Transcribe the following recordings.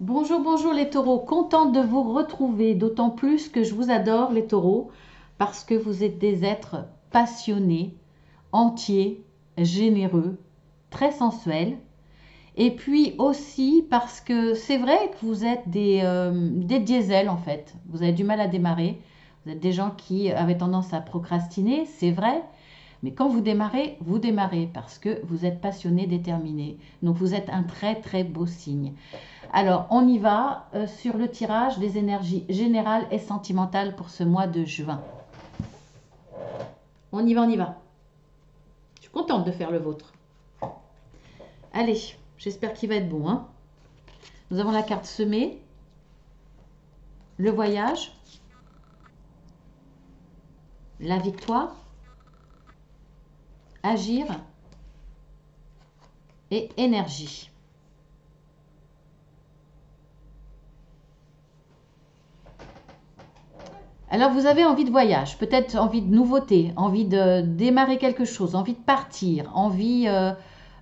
Bonjour, bonjour les taureaux, contente de vous retrouver, d'autant plus que je vous adore les taureaux, parce que vous êtes des êtres passionnés, entiers, généreux, très sensuels, et puis aussi parce que c'est vrai que vous êtes des diesels en fait, vous avez du mal à démarrer, vous êtes des gens qui avaient tendance à procrastiner, c'est vrai, mais quand vous démarrez parce que vous êtes passionné, déterminé, donc vous êtes un très très beau signe. Alors, on y va sur le tirage des énergies générales et sentimentales pour ce mois de juin. On y va, on y va. Je suis contente de faire le vôtre. Allez, j'espère qu'il va être bon, hein. Nous avons la carte semée, le voyage, la victoire, agir et énergie. Alors vous avez envie de voyage, peut-être envie de nouveauté, envie de démarrer quelque chose, envie de partir, envie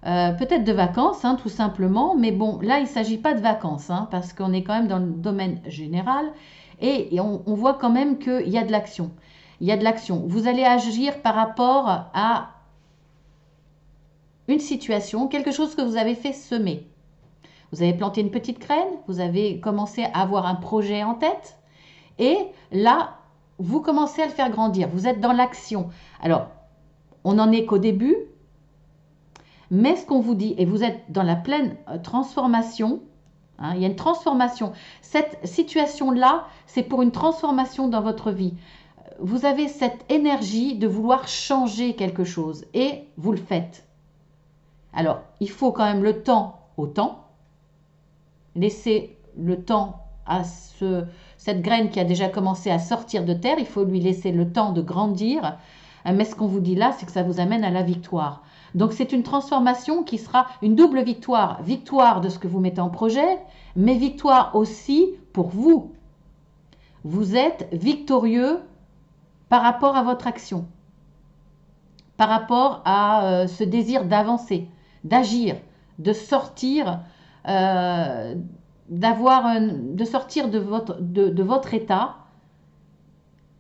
peut-être de vacances, hein, tout simplement. Mais bon, là, il ne s'agit pas de vacances, hein, parce qu'on est quand même dans le domaine général et on voit quand même qu'il y a de l'action. Il y a de l'action. Vous allez agir par rapport à une situation, quelque chose que vous avez fait semer. Vous avez planté une petite graine, vous avez commencé à avoir un projet en tête, et là, vous commencez à le faire grandir. Vous êtes dans l'action. Alors, on n'en est qu'au début, mais ce qu'on vous dit, et vous êtes dans la pleine transformation, hein, il y a une transformation. Cette situation-là, c'est pour une transformation dans votre vie. Vous avez cette énergie de vouloir changer quelque chose et vous le faites. Alors, il faut quand même le temps au temps. Laisser le temps à cette graine qui a déjà commencé à sortir de terre, il faut lui laisser le temps de grandir. Mais ce qu'on vous dit là, c'est que ça vous amène à la victoire. Donc c'est une transformation qui sera une double victoire. Victoire de ce que vous mettez en projet, mais victoire aussi pour vous. Vous êtes victorieux par rapport à votre action, par rapport à ce désir d'avancer, d'agir, de sortir, euh, de sortir de votre état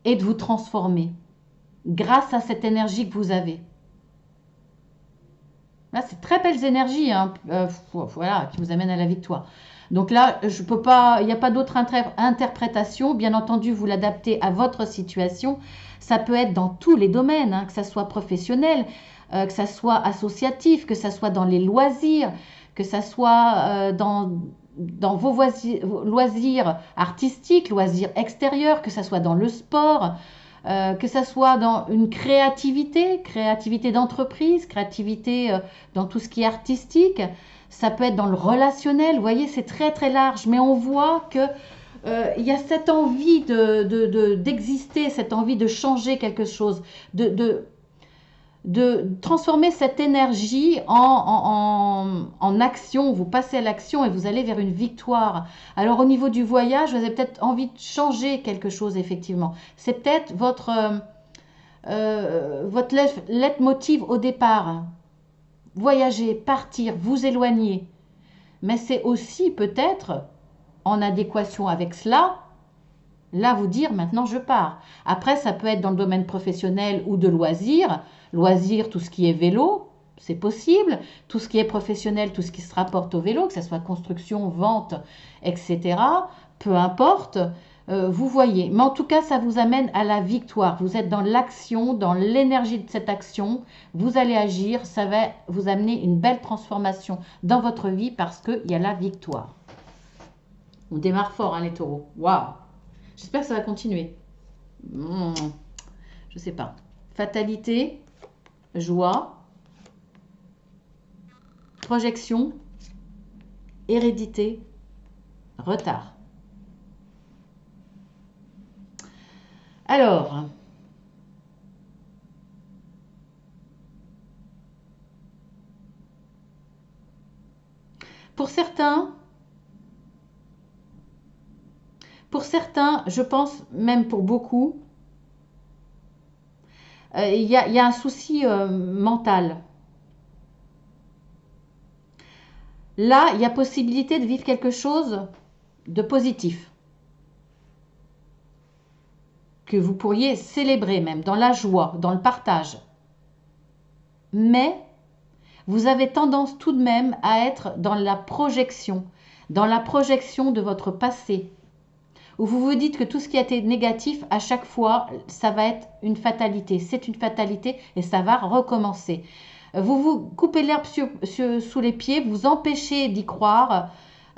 et de vous transformer grâce à cette énergie que vous avez. Là, c'est très belles énergies, hein, voilà, qui vous amènent à la victoire. Donc là, je peux pas, il n'y a pas d'autre interprétation. Bien entendu, vous l'adaptez à votre situation. Ça peut être dans tous les domaines, hein, que ça soit professionnel, que ça soit associatif, que ça soit dans les loisirs, que ça soit dans vos loisirs artistiques, loisirs extérieurs, que ça soit dans le sport, que ça soit dans une créativité, créativité d'entreprise, créativité dans tout ce qui est artistique, ça peut être dans le relationnel, vous voyez, c'est très très large, mais on voit que il y a cette envie d'exister, cette envie de changer quelque chose, de transformer cette énergie en action. Vous passez à l'action et vous allez vers une victoire. Alors au niveau du voyage, vous avez peut-être envie de changer quelque chose, effectivement. C'est peut-être votre leitmotiv au départ. Voyager, partir, vous éloigner. Mais c'est aussi peut-être en adéquation avec cela, là vous dire maintenant je pars. Après, ça peut être dans le domaine professionnel ou de loisirs. Loisirs, tout ce qui est vélo, c'est possible. Tout ce qui est professionnel, tout ce qui se rapporte au vélo, que ce soit construction, vente, etc. Peu importe, vous voyez. Mais en tout cas, ça vous amène à la victoire. Vous êtes dans l'action, dans l'énergie de cette action. Vous allez agir. Ça va vous amener une belle transformation dans votre vie parce qu'il y a la victoire. On démarre fort, hein, les taureaux. Waouh! J'espère que ça va continuer. Je sais pas. Fatalité, joie, projection, hérédité, retard. Alors, pour certains, je pense même pour beaucoup, il y a un souci mental. Là, il y a possibilité de vivre quelque chose de positif, que vous pourriez célébrer même, dans la joie, dans le partage. Mais vous avez tendance tout de même à être dans la projection de votre passé, où vous vous dites que tout ce qui a été négatif, à chaque fois, ça va être une fatalité. C'est une fatalité et ça va recommencer. Vous vous coupez l'herbe sous les pieds, vous empêchez d'y croire,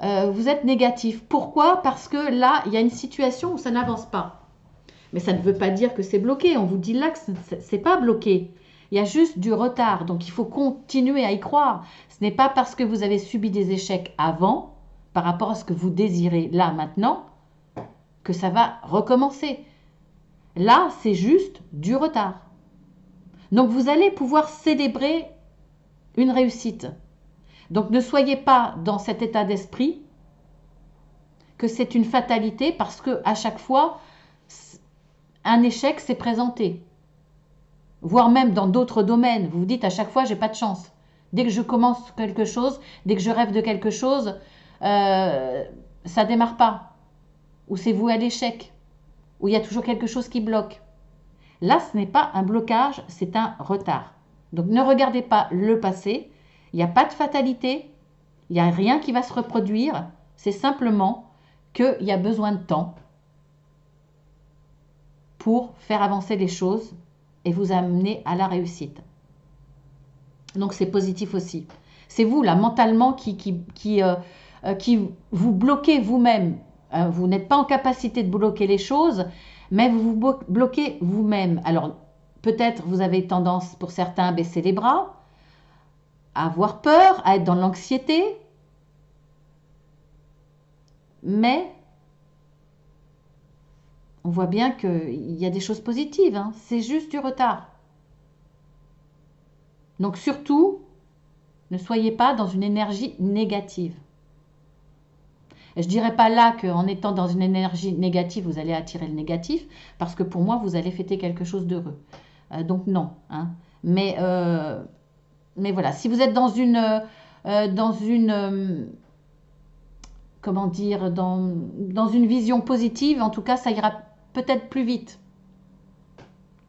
vous êtes négatif. Pourquoi? Parce que là, il y a une situation où ça n'avance pas. Mais ça ne veut pas dire que c'est bloqué. On vous dit là que ce n'est pas bloqué. Il y a juste du retard. Donc, il faut continuer à y croire. Ce n'est pas parce que vous avez subi des échecs avant, par rapport à ce que vous désirez là, maintenant, que ça va recommencer. Là, c'est juste du retard. Donc, vous allez pouvoir célébrer une réussite. Donc, ne soyez pas dans cet état d'esprit que c'est une fatalité parce que à chaque fois, un échec s'est présenté. Voire même dans d'autres domaines. Vous vous dites à chaque fois, j'ai pas de chance. Dès que je commence quelque chose, dès que je rêve de quelque chose, ça démarre pas. Ou c'est voué à l'échec. Ou il y a toujours quelque chose qui bloque. Là, ce n'est pas un blocage, c'est un retard. Donc ne regardez pas le passé. Il n'y a pas de fatalité. Il n'y a rien qui va se reproduire. C'est simplement qu'il y a besoin de temps pour faire avancer les choses et vous amener à la réussite. Donc c'est positif aussi. C'est vous là mentalement qui vous bloquez vous-même. Vous n'êtes pas en capacité de bloquer les choses, mais vous vous bloquez vous-même. Alors peut-être vous avez tendance pour certains à baisser les bras, à avoir peur, à être dans l'anxiété, mais on voit bien qu'il y a des choses positives, hein. C'est juste du retard. Donc surtout, ne soyez pas dans une énergie négative. Je ne dirais pas là qu'en étant dans une énergie négative, vous allez attirer le négatif, parce que pour moi, vous allez fêter quelque chose d'heureux. Donc non. Hein. Mais voilà, si vous êtes dans une comment dire, dans une vision positive, en tout cas, ça ira peut-être plus vite.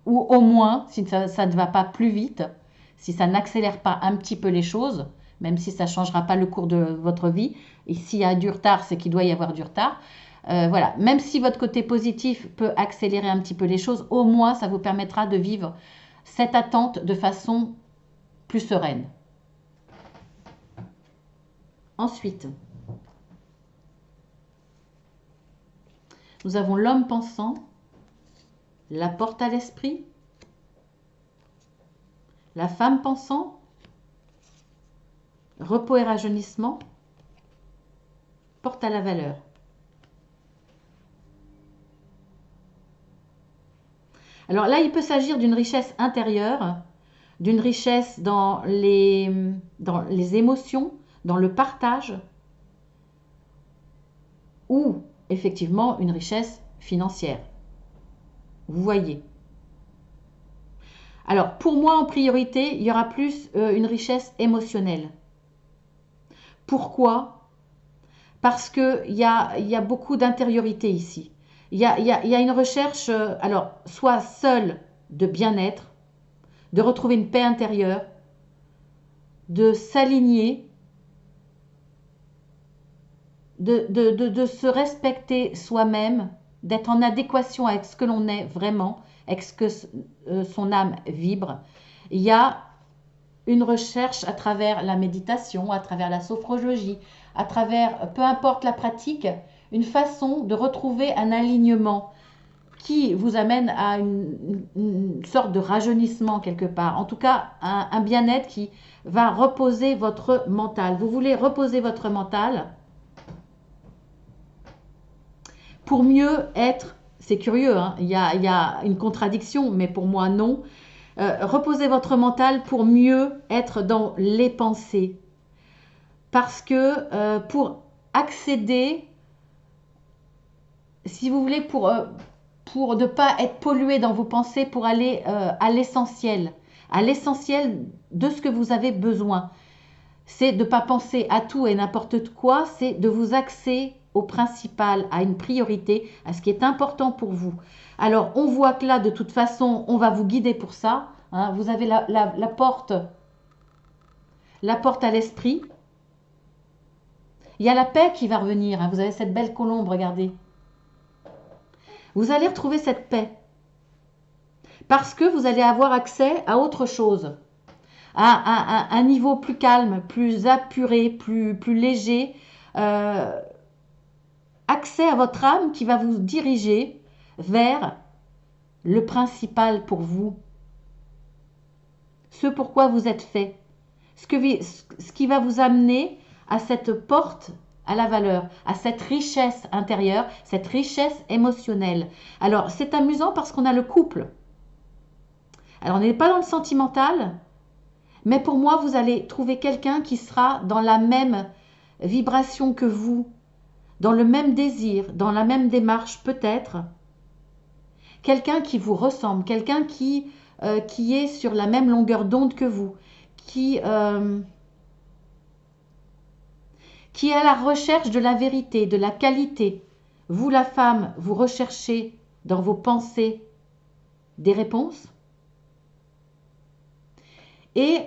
Ou au moins, si ça ne va pas plus vite, si ça n'accélère pas un petit peu les choses, même si ça ne changera pas le cours de votre vie, et s'il y a du retard, c'est qu'il doit y avoir du retard. Voilà, même si votre côté positif peut accélérer un petit peu les choses, au moins ça vous permettra de vivre cette attente de façon plus sereine. Ensuite, nous avons l'homme pensant, la porte à l'esprit, la femme pensant, repos et rajeunissement, porte à la valeur. Alors là, il peut s'agir d'une richesse intérieure, d'une richesse dans les émotions, dans le partage, ou effectivement une richesse financière. Vous voyez. Alors, pour moi, en priorité, il y aura plus une richesse émotionnelle. Pourquoi? Parce qu'il y a beaucoup d'intériorité ici. Il y a une recherche, alors, soit seule de bien-être, de retrouver une paix intérieure, de s'aligner, de se respecter soi-même, d'être en adéquation avec ce que l'on est vraiment, avec ce que son âme vibre. Il y a une recherche à travers la méditation, à travers la sophrologie, à travers, peu importe la pratique, une façon de retrouver un alignement qui vous amène à une sorte de rajeunissement quelque part. En tout cas, un bien-être qui va reposer votre mental. Vous voulez reposer votre mental pour mieux être, c'est curieux, hein, il y a une contradiction, mais pour moi non, reposez votre mental pour mieux être dans les pensées. Parce que pour accéder, si vous voulez, pour ne pas être pollué dans vos pensées, pour aller à l'essentiel de ce que vous avez besoin. C'est de ne pas penser à tout et n'importe quoi, c'est de vous axer au principal, à une priorité, à ce qui est important pour vous. Alors, on voit que là, de toute façon, on va vous guider pour ça. Hein. Vous avez la porte à l'esprit. Il y a la paix qui va revenir. Hein. Vous avez cette belle colombe, regardez. Vous allez retrouver cette paix. Parce que vous allez avoir accès à autre chose. À un niveau plus calme, plus apuré, plus léger. Accès à votre âme qui va vous diriger vers le principal pour vous. Ce pourquoi vous êtes fait. Ce qui va vous amener à cette porte à la valeur, à cette richesse intérieure, cette richesse émotionnelle. Alors, c'est amusant parce qu'on a le couple. Alors, on n'est pas dans le sentimental, mais pour moi, vous allez trouver quelqu'un qui sera dans la même vibration que vous, dans le même désir, dans la même démarche peut-être. Quelqu'un qui vous ressemble, quelqu'un qui est sur la même longueur d'onde que vous, qui est à la recherche de la vérité, de la qualité. Vous, la femme, vous recherchez dans vos pensées des réponses. Et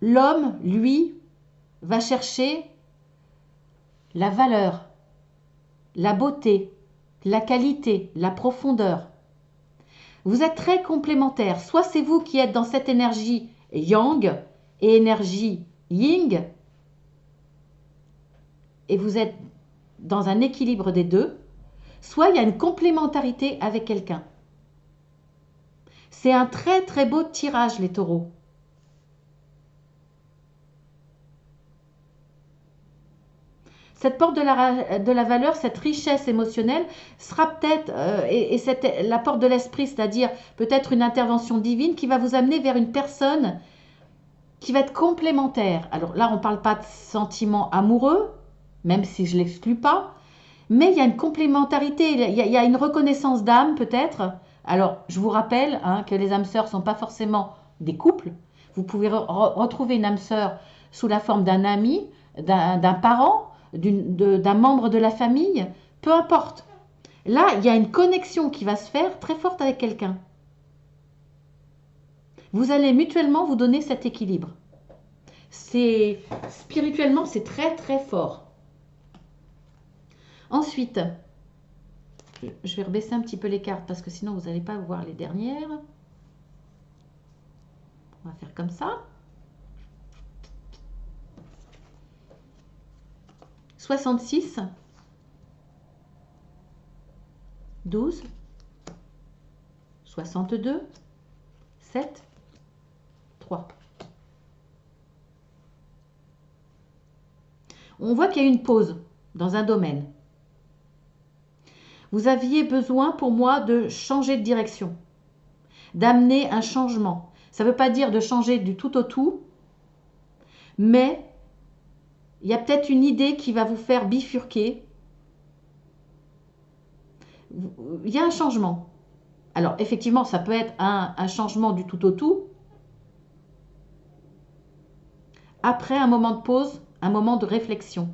l'homme, lui, va chercher la valeur, la beauté, la qualité, la profondeur. Vous êtes très complémentaires. Soit c'est vous qui êtes dans cette énergie yang et énergie yin, et vous êtes dans un équilibre des deux, soit il y a une complémentarité avec quelqu'un. C'est un très très beau tirage, les taureaux. Cette porte de la valeur, cette richesse émotionnelle sera peut-être, la porte de l'esprit, c'est-à-dire peut-être une intervention divine qui va vous amener vers une personne qui va être complémentaire. Alors là, on ne parle pas de sentiments amoureux, même si je ne l'exclus pas, mais il y a une complémentarité, il y a une reconnaissance d'âme peut-être. Alors, je vous rappelle que les âmes sœurs ne sont pas forcément des couples. Vous pouvez retrouver une âme sœur sous la forme d'un ami, d'un parent, d'un membre de la famille, peu importe. Là, il y a une connexion qui va se faire très forte avec quelqu'un. Vous allez mutuellement vous donner cet équilibre. Spirituellement, c'est très très fort. Ensuite, je vais rebaisser un petit peu les cartes parce que sinon vous n'allez pas voir les dernières. On va faire comme ça. 66, 12, 62, 7, 3. On voit qu'il y a une pause dans un domaine. Vous aviez besoin pour moi de changer de direction, d'amener un changement. Ça ne veut pas dire de changer du tout au tout, mais il y a peut-être une idée qui va vous faire bifurquer. Il y a un changement. Alors, effectivement, ça peut être un changement du tout au tout. Après un moment de pause, un moment de réflexion.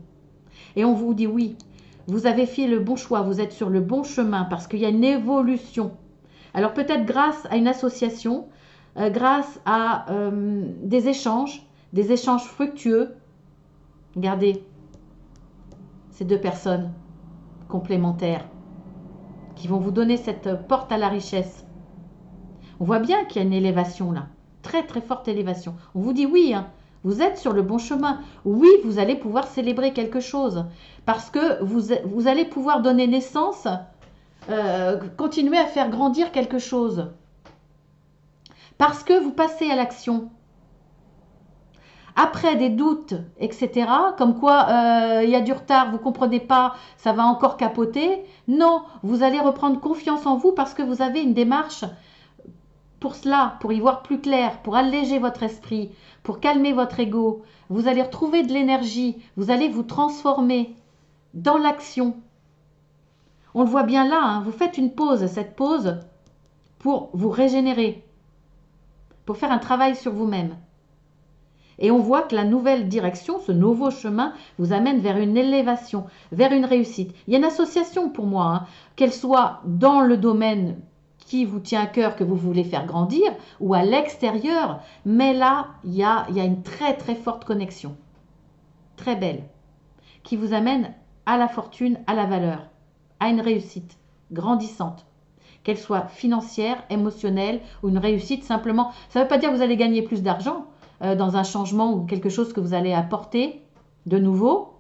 Et on vous dit oui, vous avez fait le bon choix, vous êtes sur le bon chemin parce qu'il y a une évolution. Alors peut-être grâce à une association, grâce à des échanges fructueux. Regardez, ces deux personnes complémentaires qui vont vous donner cette porte à la richesse. On voit bien qu'il y a une élévation là, très très forte élévation. On vous dit oui, vous êtes sur le bon chemin. Oui, vous allez pouvoir célébrer quelque chose parce que vous allez pouvoir donner naissance, continuer à faire grandir quelque chose. Parce que vous passez à l'action. Après des doutes, etc., comme quoi il y a du retard, vous ne comprenez pas, ça va encore capoter. Non, vous allez reprendre confiance en vous parce que vous avez une démarche pour cela, pour y voir plus clair, pour alléger votre esprit, pour calmer votre ego. Vous allez retrouver de l'énergie, vous allez vous transformer dans l'action. On le voit bien là, vous faites une pause, cette pause pour vous régénérer, pour faire un travail sur vous-même. Et on voit que la nouvelle direction, ce nouveau chemin, vous amène vers une élévation, vers une réussite. Il y a une association pour moi, hein, qu'elle soit dans le domaine qui vous tient à cœur, que vous voulez faire grandir, ou à l'extérieur, mais là, il y a une très très forte connexion, très belle, qui vous amène à la fortune, à la valeur, à une réussite grandissante, qu'elle soit financière, émotionnelle ou une réussite simplement. Ça ne veut pas dire que vous allez gagner plus d'argent dans un changement ou quelque chose que vous allez apporter de nouveau.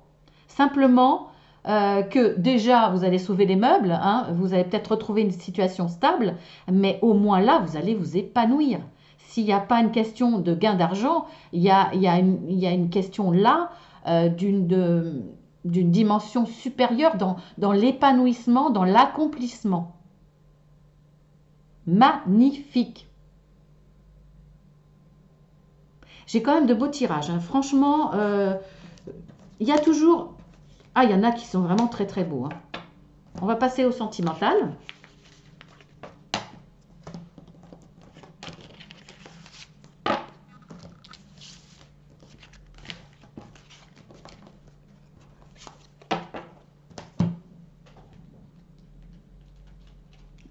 Simplement que déjà vous allez sauver les meubles, hein, vous allez peut-être retrouver une situation stable, mais au moins là, vous allez vous épanouir. S'il n'y a pas une question de gain d'argent, il y a une question là d'une dimension supérieure dans l'épanouissement, dans l'accomplissement. Magnifique. J'ai quand même de beaux tirages, hein. Franchement, il y a toujours... Ah, il y en a qui sont vraiment très très beaux, hein. On va passer au sentimental.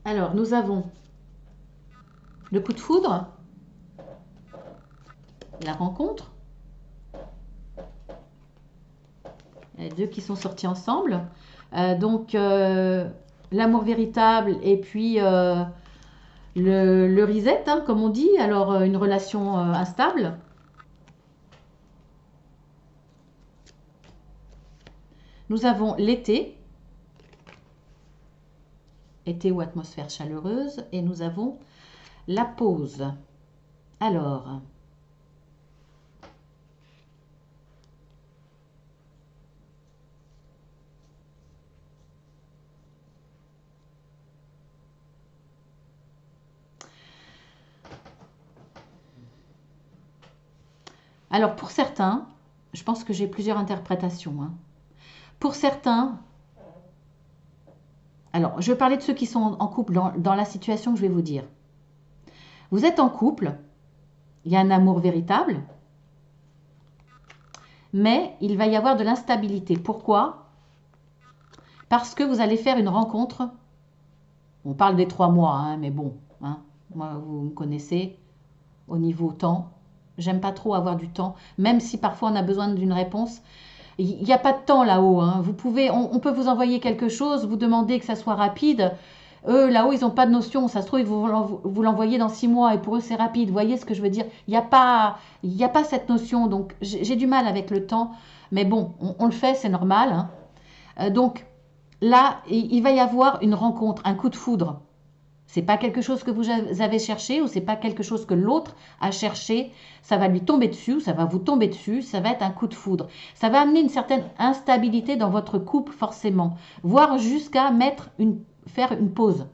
Alors, nous avons le coup de foudre, la rencontre, les deux qui sont sortis ensemble. Donc, l'amour véritable et puis le reset, hein, comme on dit. Alors, une relation instable. Nous avons l'été, été ou atmosphère chaleureuse, et nous avons la pause. Alors, pour certains, je pense que j'ai plusieurs interprétations, hein. Pour certains, alors je vais parler de ceux qui sont en couple dans la situation que je vais vous dire. Vous êtes en couple, il y a un amour véritable, mais il va y avoir de l'instabilité. Pourquoi? Parce que vous allez faire une rencontre. On parle des 3 mois, hein, mais bon, hein, moi vous me connaissez au niveau temps. J'aime pas trop avoir du temps, même si parfois on a besoin d'une réponse. Il n'y a pas de temps là-haut, hein. Vous pouvez, on peut vous envoyer quelque chose, vous demander que ça soit rapide. Eux, là-haut, ils n'ont pas de notion. Ça se trouve, vous l'envoyez dans 6 mois et pour eux, c'est rapide. Vous voyez ce que je veux dire? Il n'y a pas cette notion. Donc, j'ai du mal avec le temps. Mais bon, on le fait, c'est normal, hein. Donc, là, il va y avoir une rencontre, un coup de foudre. C'est pas quelque chose que vous avez cherché ou c'est pas quelque chose que l'autre a cherché. Ça va lui tomber dessus, ça va vous tomber dessus, ça va être un coup de foudre. Ça va amener une certaine instabilité dans votre couple forcément, voire jusqu'à faire une pause.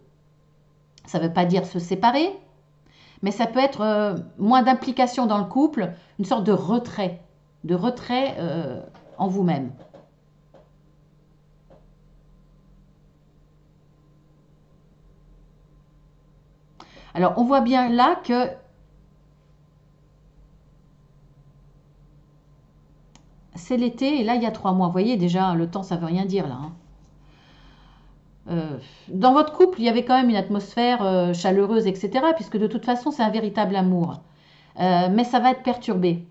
Ça ne veut pas dire se séparer, mais ça peut être moins d'implication dans le couple, une sorte de retrait en vous-même. Alors, on voit bien là que c'est l'été et là, il y a 3 mois. Vous voyez, déjà, le temps, ça ne veut rien dire là, hein. Dans votre couple, il y avait quand même une atmosphère chaleureuse, etc. Puisque de toute façon, c'est un véritable amour. Mais ça va être perturbé.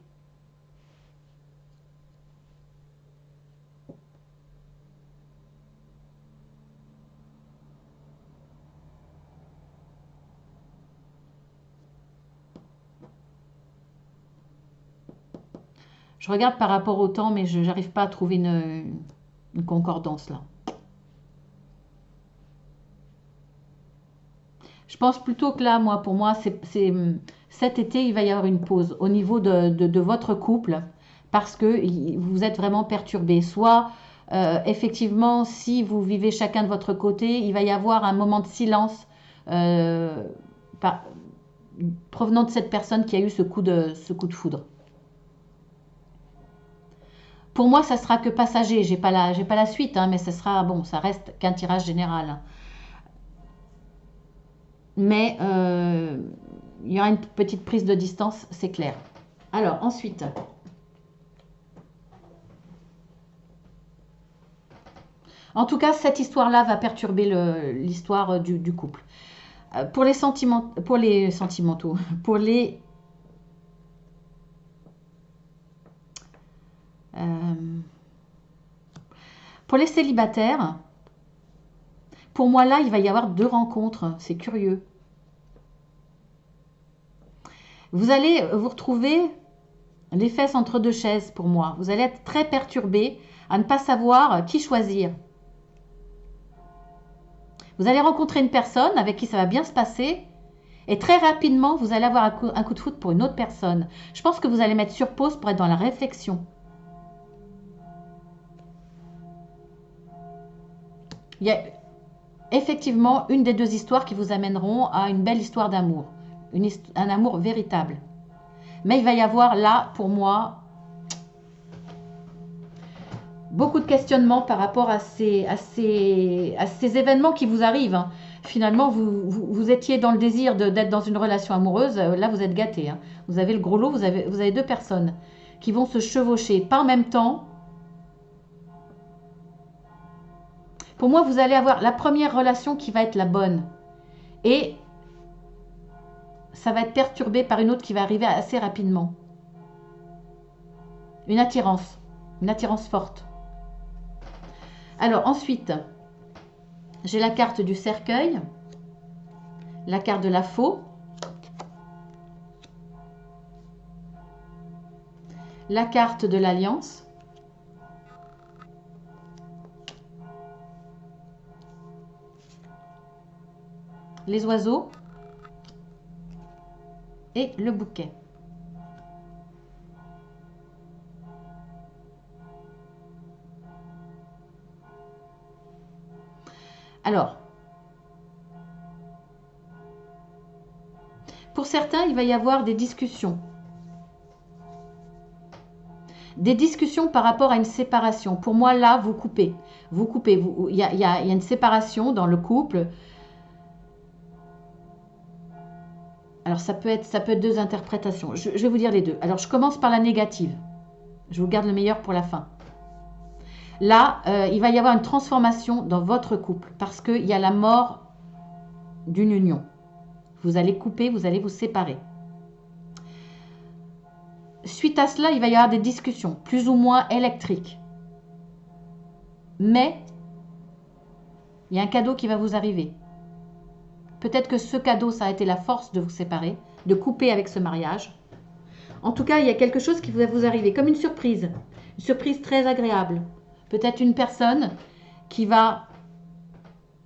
Je regarde par rapport au temps, mais je n'arrive pas à trouver une concordance là. Je pense plutôt que là, pour moi, cet été, il va y avoir une pause au niveau de votre couple parce que vous êtes vraiment perturbés. Soit, effectivement, si vous vivez chacun de votre côté, il va y avoir un moment de silence euh, par- provenant de cette personne qui a eu ce coup de foudre. Pour moi, ça sera que passager. J'ai pas la suite, hein, mais ça sera bon. Ça reste qu'un tirage général. Mais il y aura une petite prise de distance, c'est clair. Alors ensuite, En tout cas, cette histoire-là va perturber l'histoire du couple. Pour les sentimentaux, euh, pour les célibataires, pour moi là, il va y avoir 2 rencontres. C'est curieux. Vous allez vous retrouver les fesses entre 2 chaises pour moi. Vous allez être très perturbé à ne pas savoir qui choisir. Vous allez rencontrer une personne avec qui ça va bien se passer et très rapidement, vous allez avoir un coup de foudre pour une autre personne. Je pense que vous allez mettre sur pause pour être dans la réflexion. Il y a effectivement une des 2 histoires qui vous amèneront à une belle histoire d'amour. Un amour véritable. Mais il va y avoir là, pour moi, beaucoup de questionnements par rapport à ces événements qui vous arrivent. Hein. Finalement, vous étiez dans le désir d'être dans une relation amoureuse. Là, vous êtes gâté. Hein. Vous avez le gros lot, vous avez 2 personnes qui vont se chevaucher. Pas en même temps. Pour moi, vous allez avoir la première relation qui va être la bonne. Et ça va être perturbé par une autre qui va arriver assez rapidement. Une attirance forte. Alors ensuite, j'ai la carte du cercueil, la carte de la faux, la carte de l'alliance, les oiseaux et le bouquet. Alors, pour certains, il va y avoir des discussions. Des discussions par rapport à une séparation. Pour moi, là, vous coupez. Vous coupez. Il y a une séparation dans le couple. Alors, ça peut être 2 interprétations. Je vais vous dire les 2. Alors, je commence par la négative. Je vous garde le meilleur pour la fin. Là, il va y avoir une transformation dans votre couple parce qu'il y a la mort d'une union. Vous allez couper, vous allez vous séparer. Suite à cela, il va y avoir des discussions, plus ou moins électriques. Mais, il y a un cadeau qui va vous arriver. Peut-être que ce cadeau, ça a été la force de vous séparer, de couper avec ce mariage. En tout cas, il y a quelque chose qui va vous arriver, comme une surprise très agréable. Peut-être une personne qui va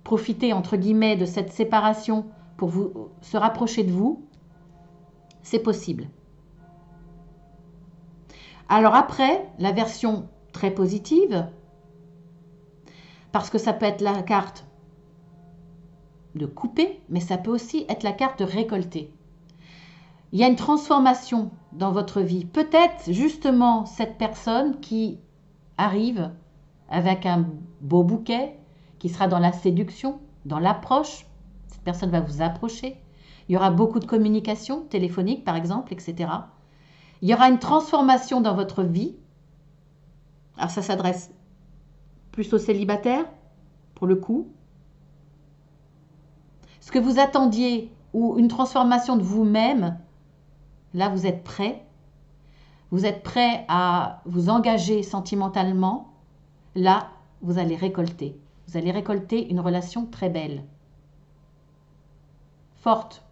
profiter, entre guillemets, de cette séparation pour se rapprocher de vous. C'est possible. Alors après, la version très positive, parce que ça peut être la carte de couper, mais ça peut aussi être la carte de récolter. Il y a une transformation dans votre vie. Peut-être justement cette personne qui arrive avec un beau bouquet, qui sera dans la séduction, dans l'approche. Cette personne va vous approcher. Il y aura beaucoup de communication téléphonique, par exemple, etc. Il y aura une transformation dans votre vie. Alors ça s'adresse plus aux célibataires, pour le coup. Ce que vous attendiez, ou une transformation de vous-même, là vous êtes prêt. Vous êtes prêt à vous engager sentimentalement. Là, vous allez récolter. Vous allez récolter une relation très belle. Forte.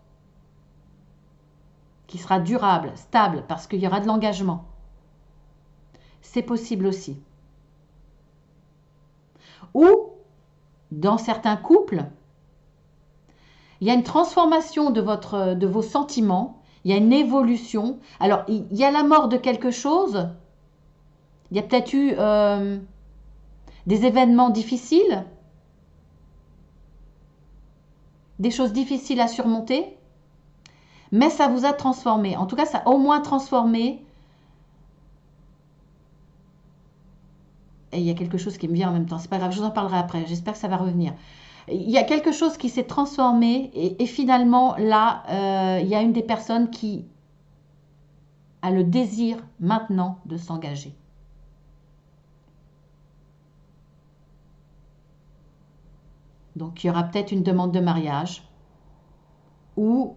Qui sera durable, stable, parce qu'il y aura de l'engagement. C'est possible aussi. Ou, dans certains couples, il y a une transformation de vos sentiments, il y a une évolution. Alors, il y a la mort de quelque chose, il y a peut-être eu des événements difficiles, des choses difficiles à surmonter, mais ça vous a transformé. En tout cas, ça a au moins transformé. Et il y a quelque chose qui me vient en même temps. C'est pas grave, je vous en parlerai après. J'espère que ça va revenir. Il y a quelque chose qui s'est transformé et finalement, là, il y a une des personnes qui a le désir maintenant de s'engager. Donc il y aura peut-être une demande de mariage ou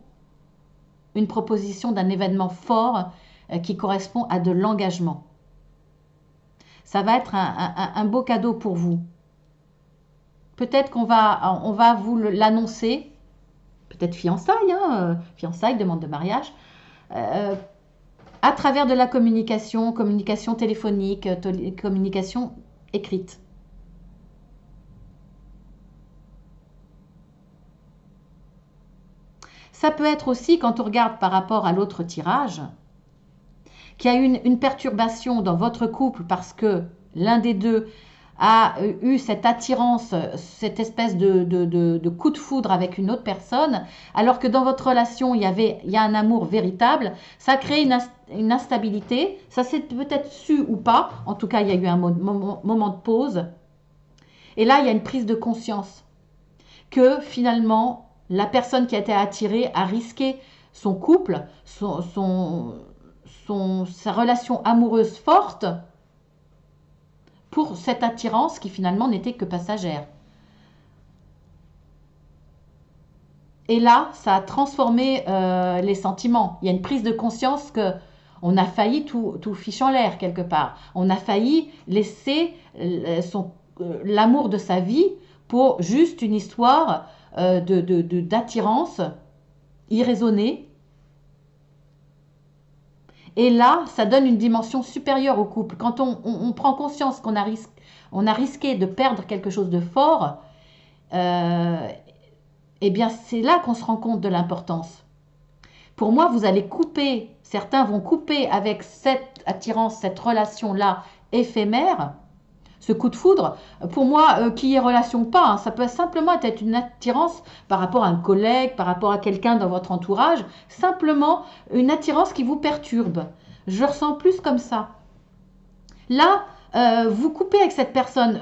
une proposition d'un événement fort qui correspond à de l'engagement. Ça va être un beau cadeau pour vous. Peut-être qu'on va vous l'annoncer, peut-être fiançailles, hein, fiançailles, demande de mariage, à travers de la communication, communication téléphonique, communication écrite. Ça peut être aussi, quand on regarde par rapport à l'autre tirage, qu'il y a une perturbation dans votre couple parce que l'un des deux a eu cette attirance, cette espèce de coup de foudre avec une autre personne, alors que dans votre relation, il y a un amour véritable, ça crée une instabilité, ça s'est peut-être su ou pas, en tout cas il y a eu un moment de pause, et là il y a une prise de conscience que finalement la personne qui a été attirée a risqué son couple, sa relation amoureuse forte, pour cette attirance qui finalement n'était que passagère. Et là, ça a transformé les sentiments. Il y a une prise de conscience que on a failli tout fiche en l'air quelque part. On a failli laisser l'amour de sa vie pour juste une histoire d'attirance irraisonnée. Et là, ça donne une dimension supérieure au couple. Quand on prend conscience qu'on a risqué de perdre quelque chose de fort, eh bien c'est là qu'on se rend compte de l'importance. Pour moi, vous allez couper, certains vont couper avec cette attirance, cette relation-là éphémère, ce coup de foudre. Pour moi, qu'il y ait relation ou pas, hein, ça peut simplement être une attirance par rapport à un collègue, par rapport à quelqu'un dans votre entourage, simplement une attirance qui vous perturbe. Je ressens plus comme ça. Là, vous coupez avec cette personne,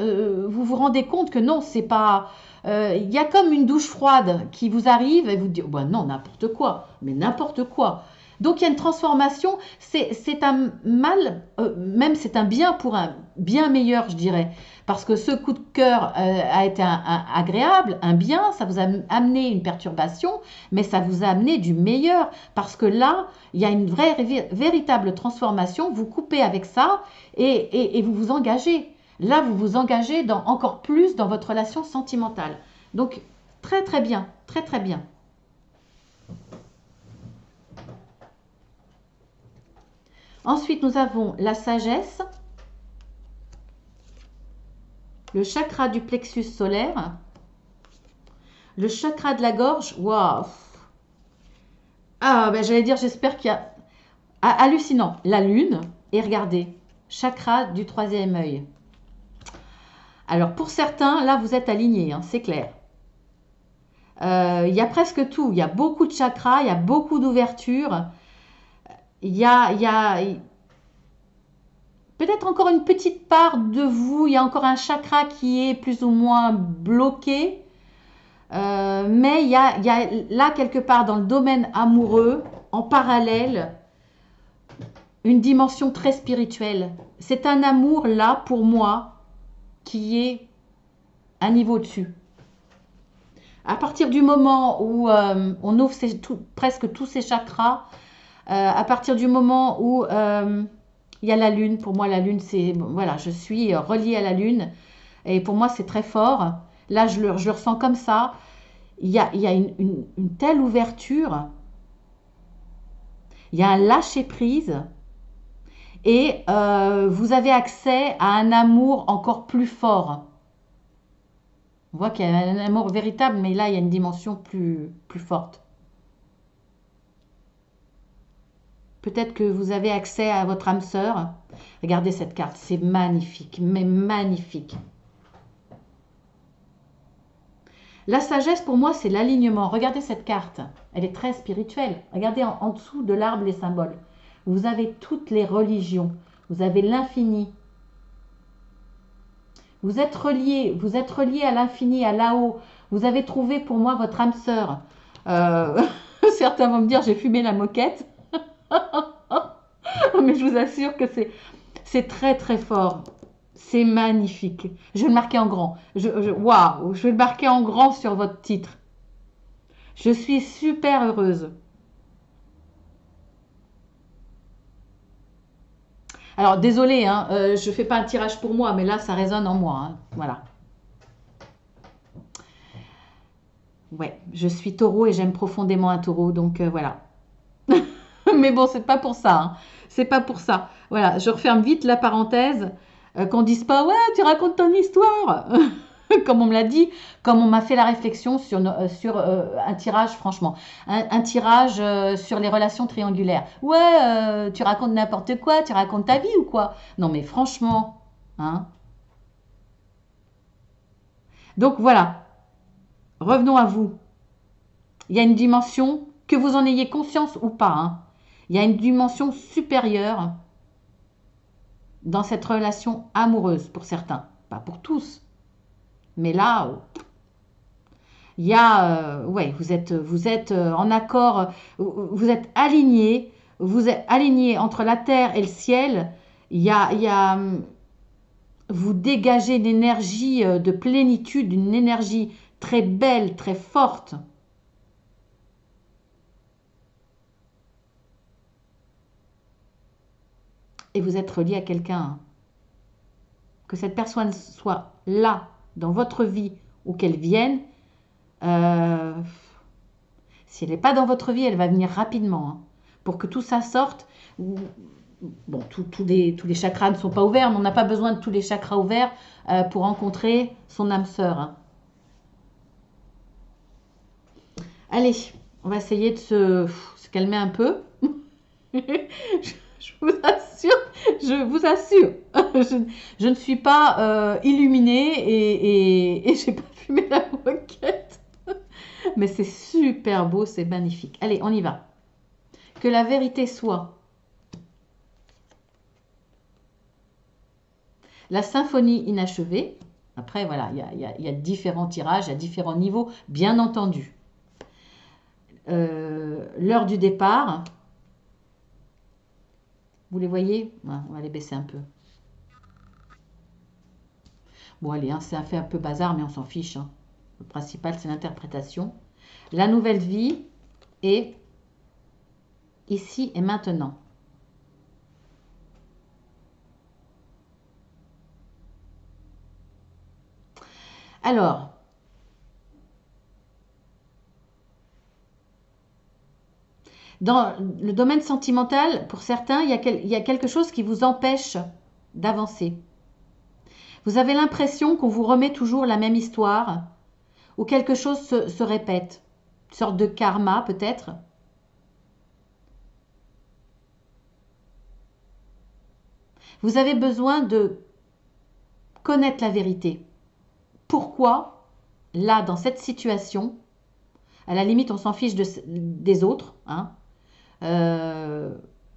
vous vous rendez compte que non, c'est pas... Il y a comme une douche froide qui vous arrive et vous dites, bah non, n'importe quoi, mais n'importe quoi. Donc il y a une transformation, c'est un mal, même c'est un bien pour un bien meilleur, je dirais. Parce que ce coup de cœur a été agréable, un bien, ça vous a amené une perturbation, mais ça vous a amené du meilleur. Parce que là, il y a une vraie, véritable transformation, vous coupez avec ça et vous vous engagez. Là, vous vous engagez encore plus dans votre relation sentimentale. Donc, très très bien, très très bien. Ensuite, nous avons la sagesse, le chakra du plexus solaire, le chakra de la gorge. Waouh! Ah, ben j'allais dire, j'espère qu'il y a... Ah, hallucinant. La lune, et regardez, chakra du troisième œil. Alors, pour certains, là, vous êtes alignés, hein, c'est clair. Il y a presque tout. Il y a beaucoup de chakras, il y a beaucoup d'ouvertures. Il y a peut-être encore une petite part de vous, il y a encore un chakra qui est plus ou moins bloqué. Mais il y a là, quelque part, dans le domaine amoureux, en parallèle, une dimension très spirituelle. C'est un amour, là, pour moi, qui est un niveau dessus. À partir du moment où on ouvre presque tous ces chakras, à partir du moment où il y a la lune, pour moi la lune c'est, voilà, je suis reliée à la lune et pour moi c'est très fort. Là je le ressens comme ça. Il y a une telle ouverture, il y a un lâcher prise et vous avez accès à un amour encore plus fort. On voit qu'il y a un amour véritable, mais là il y a une dimension plus forte. Peut-être que vous avez accès à votre âme sœur. Regardez cette carte, c'est magnifique, mais magnifique. La sagesse, pour moi, c'est l'alignement. Regardez cette carte, elle est très spirituelle. Regardez en dessous de l'arbre les symboles. Vous avez toutes les religions, vous avez l'infini. Vous êtes reliés à l'infini, à là-haut. Vous avez trouvé pour moi votre âme sœur. Certains vont me dire, j'ai fumé la moquette. Mais je vous assure que c'est très très fort. C'est magnifique. Je vais le marquer en grand. Waouh, je vais le marquer en grand sur votre titre. Je suis super heureuse. Alors, désolé, hein, je ne fais pas un tirage pour moi, mais là, ça résonne en moi, hein. Voilà. Ouais, je suis taureau et j'aime profondément un taureau, donc voilà. Mais bon, c'est pas pour ça, hein. C'est pas pour ça. Voilà, je referme vite la parenthèse. Qu'on dise pas, ouais, tu racontes ton histoire. Comme on me l'a dit, comme on m'a fait la réflexion sur un tirage, franchement, un tirage sur les relations triangulaires. Ouais, tu racontes n'importe quoi, tu racontes ta vie ou quoi? Non, mais franchement, hein. Donc voilà, revenons à vous. Il y a une dimension, que vous en ayez conscience ou pas, hein, il y a une dimension supérieure dans cette relation amoureuse pour certains, pas pour tous. Mais là, il y a, ouais, vous êtes en accord, vous êtes aligné entre la terre et le ciel. Il y a, vous dégagez une énergie de plénitude, une énergie très belle, très forte. Et vous êtes relié à quelqu'un, hein. Que cette personne soit là dans votre vie ou qu'elle vienne, euh, si elle n'est pas dans votre vie, elle va venir rapidement, hein. Pour que tout ça sorte. Bon, tous les chakras ne sont pas ouverts, mais on n'a pas besoin de tous les chakras ouverts pour rencontrer son âme sœur, hein. Allez, on va essayer de se calmer un peu. Je vous assure, je vous assure, je ne suis pas illuminée et j'ai pas fumé la moquette. Mais c'est super beau, c'est magnifique. Allez, on y va. Que la vérité soit. La symphonie inachevée. Après, voilà, il y a différents tirages, il y a différents niveaux, bien entendu. L'heure du départ. Vous les voyez? Ouais, on va les baisser un peu. Bon, allez, hein, c'est un fait un peu bazar, mais on s'en fiche, hein. Le principal, c'est l'interprétation. La nouvelle vie est ici et maintenant. Alors, dans le domaine sentimental, pour certains, il y a quelque chose qui vous empêche d'avancer. Vous avez l'impression qu'on vous remet toujours la même histoire, ou quelque chose se répète. Une sorte de karma peut-être. Vous avez besoin de connaître la vérité. Pourquoi, là, dans cette situation, à la limite, on s'en fiche des autres, hein,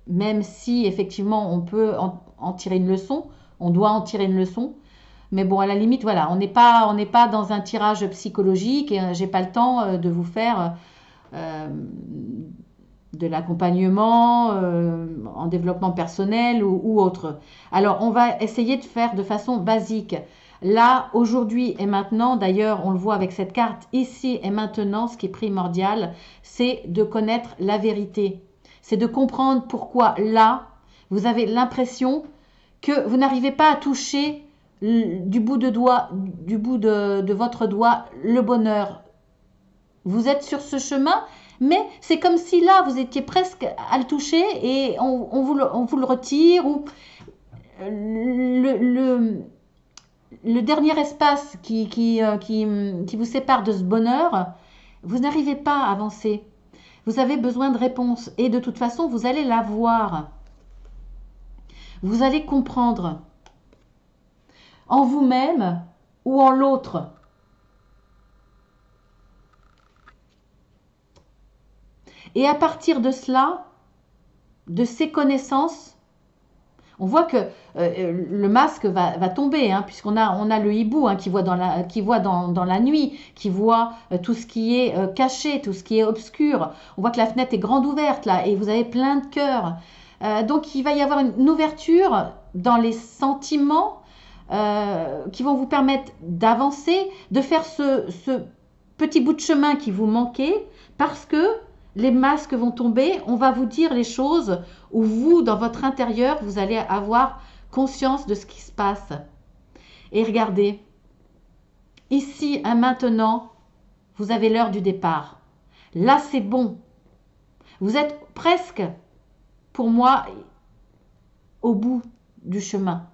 même si effectivement on peut en tirer une leçon, on doit en tirer une leçon. Mais bon, à la limite, voilà, on n'est pas dans un tirage psychologique et j'ai pas le temps de vous faire de l'accompagnement en développement personnel ou autre. Alors, on va essayer de faire de façon basique. Là, aujourd'hui et maintenant, d'ailleurs, on le voit avec cette carte, ici et maintenant, ce qui est primordial, c'est de connaître la vérité. C'est de comprendre pourquoi là, vous avez l'impression que vous n'arrivez pas à toucher du bout de votre doigt le bonheur. Vous êtes sur ce chemin, mais c'est comme si là, vous étiez presque à le toucher et on vous le retire ou le dernier espace qui vous sépare de ce bonheur, vous n'arrivez pas à avancer. Vous avez besoin de réponses et de toute façon, vous allez l'avoir. Vous allez comprendre en vous-même ou en l'autre. Et à partir de cela, de ces connaissances, on voit que le masque va tomber, hein, puisqu'on a le hibou, hein, qui voit dans la nuit, qui voit tout ce qui est caché, tout ce qui est obscur. On voit que la fenêtre est grande ouverte là, et vous avez plein de cœurs. Donc il va y avoir une ouverture dans les sentiments, qui vont vous permettre d'avancer, de faire ce petit bout de chemin qui vous manquait, parce que les masques vont tomber, on va vous dire les choses où vous, dans votre intérieur, vous allez avoir conscience de ce qui se passe. Et regardez, ici, un maintenant, vous avez l'heure du départ. Là, c'est bon. Vous êtes presque, pour moi, au bout du chemin,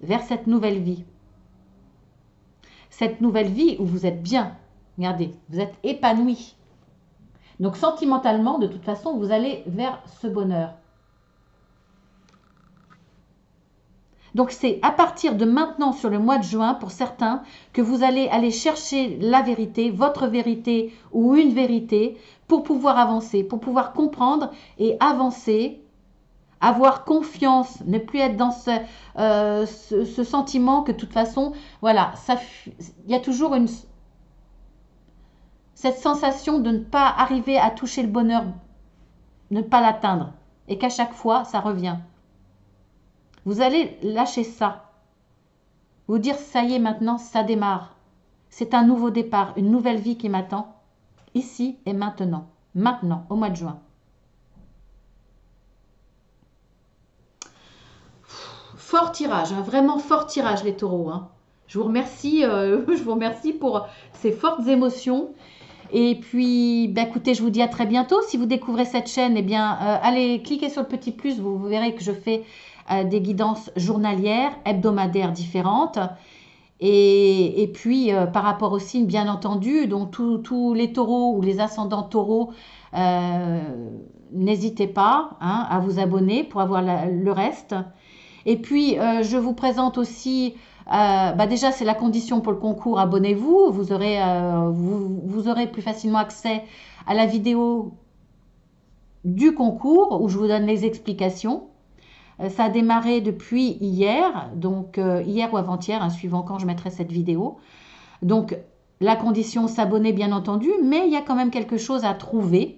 vers cette nouvelle vie. Cette nouvelle vie où vous êtes bien. Regardez, vous êtes épanoui. Donc, sentimentalement, de toute façon, vous allez vers ce bonheur. Donc, c'est à partir de maintenant, sur le mois de juin, pour certains, que vous allez aller chercher la vérité, votre vérité ou une vérité, pour pouvoir avancer, pour pouvoir comprendre et avancer, avoir confiance, ne plus être dans ce sentiment que de toute façon, voilà, il y a toujours cette sensation de ne pas arriver à toucher le bonheur, ne pas l'atteindre, et qu'à chaque fois, ça revient. Vous allez lâcher ça, vous dire ça y est maintenant, ça démarre. C'est un nouveau départ, une nouvelle vie qui m'attend, ici et maintenant, au mois de juin. Fort tirage, hein, vraiment fort tirage les taureaux. Hein. Je vous remercie pour ces fortes émotions. Et puis, bah, écoutez, je vous dis à très bientôt. Si vous découvrez cette chaîne, eh bien, allez cliquer sur le petit plus. Vous verrez que je fais des guidances journalières, hebdomadaires différentes. Et puis, par rapport au signe, bien entendu, donc tous les taureaux ou les ascendants taureaux, n'hésitez pas hein, à vous abonner pour avoir le reste. Et puis, je vous présente aussi, déjà, c'est la condition pour le concours, abonnez-vous. Vous aurez plus facilement accès à la vidéo du concours où je vous donne les explications. Ça a démarré depuis hier, donc hier ou avant-hier, hein, suivant quand je mettrai cette vidéo. Donc, la condition, s'abonner bien entendu, mais il y a quand même quelque chose à trouver.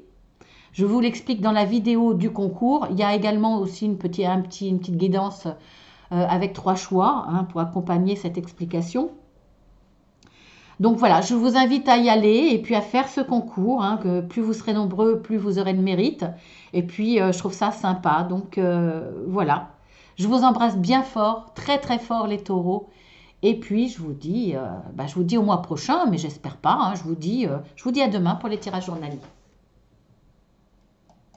Je vous l'explique dans la vidéo du concours. Il y a également aussi une petite guidance avec 3 choix hein, pour accompagner cette explication. Donc voilà, je vous invite à y aller et puis à faire ce concours. Hein, que plus vous serez nombreux, plus vous aurez de mérite. Et puis, je trouve ça sympa. Donc voilà, je vous embrasse bien fort, très très fort les taureaux. Et puis, je vous dis au mois prochain, mais j'espère pas. Hein, je vous dis à demain pour les tirages journaliers.